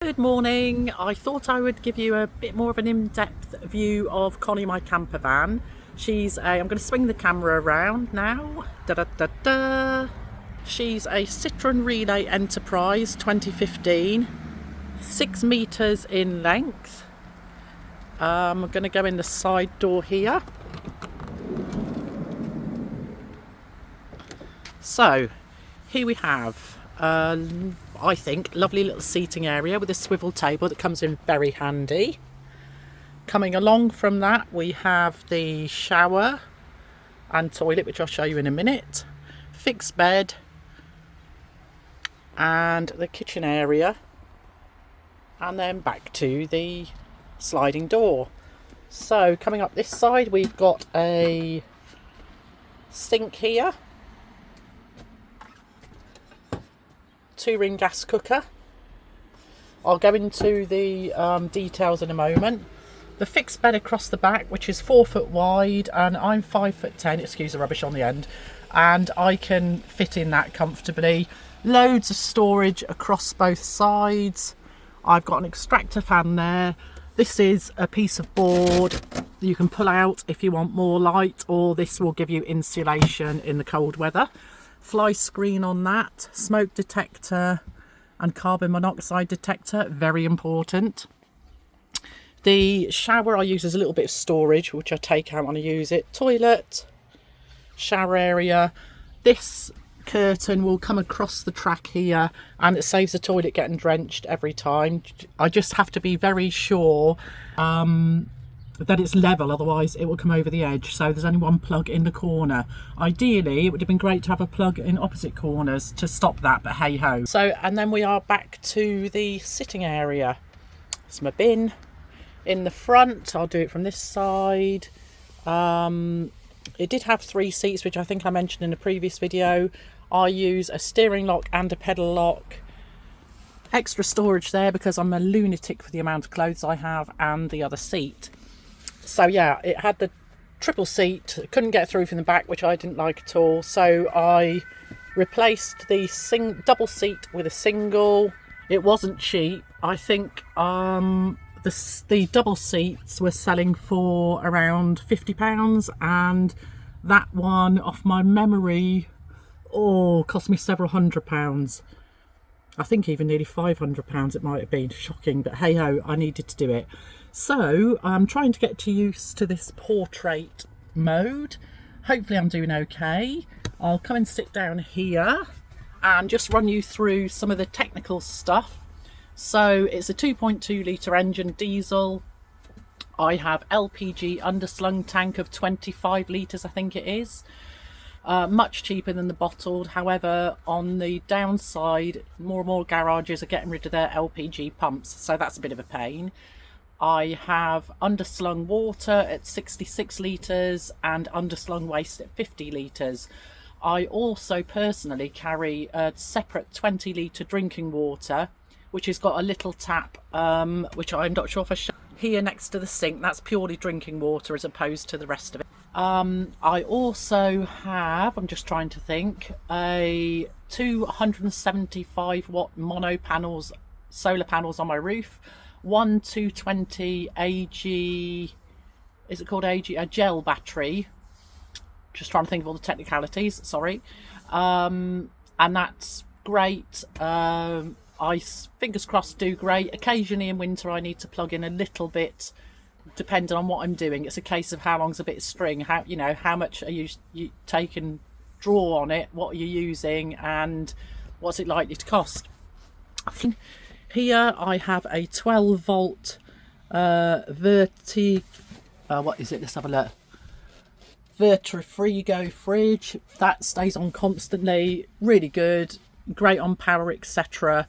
Good morning. I thought I would give you a bit more of an in-depth view of Connie, my camper van. I'm going to swing the camera around now. Da da da da. She's a Citroen Relay Enterprise 2015, 6 meters in length. I'm going to go in the side door here. So here we have I think lovely little seating area with a swivel table that comes in very handy. Coming along from that we have the shower and toilet, which I'll show you in a minute, fixed bed and the kitchen area, and then back to the sliding door. So coming up this side we've got a sink here, 2-ring gas cooker. I'll go into the details in a moment. The fixed bed across the back, which is 4 foot wide, and I'm 5'10", excuse the rubbish on the end, and I can fit in that comfortably. Loads of storage across both sides. I've got an extractor fan there. This is a piece of board you can pull out if you want more light, or this will give you insulation in the cold weather. Fly screen on that, smoke detector and carbon monoxide detector, very important. The shower I use as a little bit of storage, which I take out when I use it. Toilet, shower area. This curtain will come across the track here and it saves the toilet getting drenched every time. I just have to be very sure that it's level, otherwise it will come over the edge. So there's only one plug in the corner. Ideally it would have been great to have a plug in opposite corners to stop that, but hey ho. So, and then we are back to the sitting area. There's my bin in the front. I'll do it from this side. It did have 3 seats, which I think I mentioned in a previous video. I use a steering lock and a pedal lock. Extra storage there because I'm a lunatic for the amount of clothes I have, and the other seat. So yeah, it had the triple seat, couldn't get through from the back, which I didn't like at all. So I replaced the double seat with a single. It wasn't cheap. I think the double seats were selling for around £50, and that one, off my memory, cost me several £100s. I think even nearly £500 it might have been. Shocking, but hey ho, I needed to do it. So I'm trying to get used to this portrait mode. Hopefully I'm doing okay. I'll come and sit down here and just run you through some of the technical stuff. So it's a 2.2 litre engine diesel. I have LPG underslung tank of 25 litres, I think it is. Much cheaper than the bottled. However, on the downside, more and more garages are getting rid of their LPG pumps, so that's a bit of a pain. I have underslung water at 66 litres and underslung waste at 50 litres. I also personally carry a separate 20 litre drinking water, which has got a little tap, which I'm not sure if I show here next to the sink. That's purely drinking water as opposed to the rest of it. I also have, I'm just trying to think, a 275 watt mono panels, solar panels on my roof. One 220 AG, is it called AG? A gel battery. Just trying to think of all the technicalities, sorry. And that's great. Fingers crossed, do great. Occasionally in winter I need to plug in a little bit, depending on what I'm doing. It's a case of how long's a bit of string, how much are you take and draw on it, what are you using, and what's it likely to cost. Here I have a 12 volt what is it? Let's have a look. Vertifrigo fridge that stays on constantly. Really good, great on power, etc.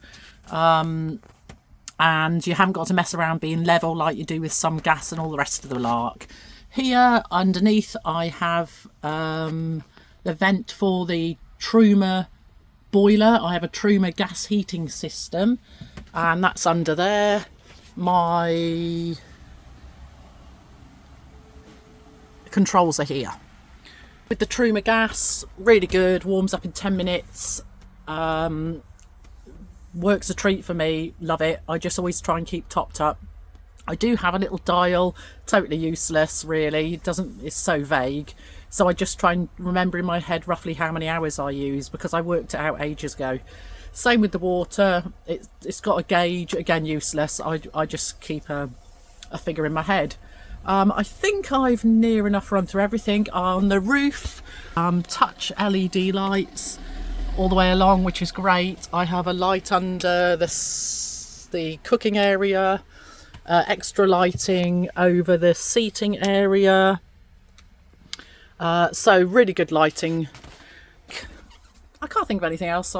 And you haven't got to mess around being level like you do with some gas and all the rest of the lark. Here underneath I have the vent for the Truma boiler. I have a Truma gas heating system, and that's under there. My controls are here. With the Truma gas, really good, warms up in 10 minutes. works a treat for me, love it. I just always try and keep topped up. I do have a little dial, totally useless really, it's so vague, so I just try and remember in my head roughly how many hours I use, because I worked it out ages ago. Same with the water, it's got a gauge, again useless. I just keep a figure in my head. I think I've near enough run through everything. On the roof, touch LED lights all the way along, which is great. I have a light under the cooking area, extra lighting over the seating area, so really good lighting. I can't think of anything else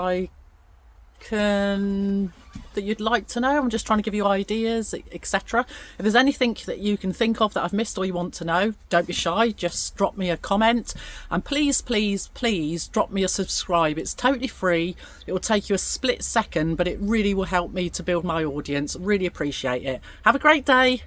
that you'd like to know. I'm just trying to give you ideas, etc. If there's anything that you can think of that I've missed or you want to know, don't be shy, just drop me a comment, and please drop me a subscribe. It's totally free. It will take you a split second, but it really will help me to build my audience. Really appreciate it. Have a great day.